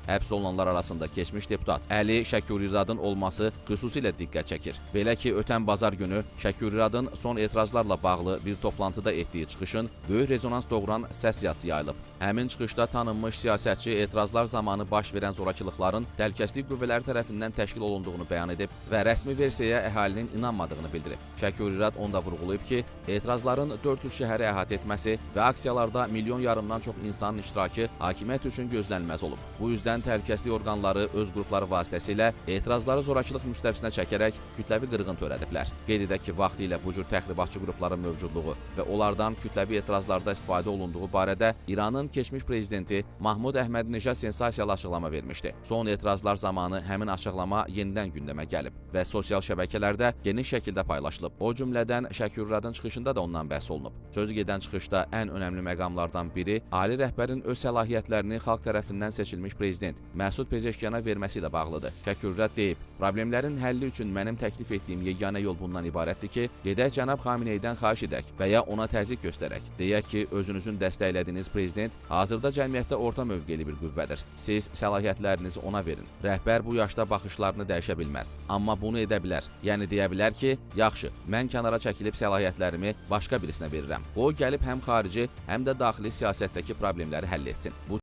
Həbs olunanlar arasında keçmiş deputat Əli Şəkuriradın olması xüsusilə diqqət çəkir. Belə ki, ötən bazar günü Şəkuriradın son etirazlarla bağlı bir toplantıda etdiyi çıxışın böyük rezonans doğuran səs yazısı yayılıb. Həmin çıxışda tanınmış siyasətçi etirazlar zamanı baş verən zorakılıqların təhlükəsizlik qüvvələri tərəfindən təşkil olunduğunu bəyan edib və rəsmi versiyaya əhalinin inanmadığını bildirib. Şəkurirad onda vurğulayıb ki, etirazların 400 şəhəri əhatə etməsi və aksiyalarda milyon yarımdan çox insanın iştirakı hakimiyyət üçün gözlənilməz olub. Bu yüzdən təhlükəsizlik orqanları öz qrupları vasitəsilə etirazları zorakılıq müstəvisinə çəkərək kütləvi qırğın törədiblər. Qeyd edək ki, vaxtilə bu cür təxribatçı qrupların mövcudluğu və onlardan kütləvi etirazlarda istifadə olunduğu barədə İranın keçmiş prezidenti Mahmud Əhmədinejad sensasiyalı açıqlama vermişdi. Son etirazlar zamanı həmin açıqlama yenidən gündəmə gəlib və sosial şəbəkələrdə geniş şəkildə paylaşılıb. O cümlədən Şəkuriradın çıxışında da ondan bəhs olunub. Sözü gedən çıxışda ən önəmli məqamlardan biri ali rəhbərin öz səlahiyyətlərini xalq tərəfindən seçilmiş prezident Məsud Pezeşkiyana verməsi ilə bağlıdır. Şəkurirad deyib, problemlərin həlli üçün mənim təklif etdiyim yeganə yol bundan ibarətdir ki, gedək cənab Xameneydən xahiş edək və ya ona təzyiq göstərək. Deyək ki, özünüzün dəstəklədiyiniz prezident hazırda cəmiyyətdə orta mövqeli bir qüvvədir. Siz səlahiyyətlərinizi ona verin. Rəhbər bu yaşda baxışlarını dəyişə bilməz. Amma bunu edə bilər. Yəni deyə bilər ki, yaxşı, mən kənara çəkilib səlahiyyətlərimi başqa birisinə verirəm. O gəlib həm xarici, həm də daxili siyasətdəki problemləri həll etsin. Bu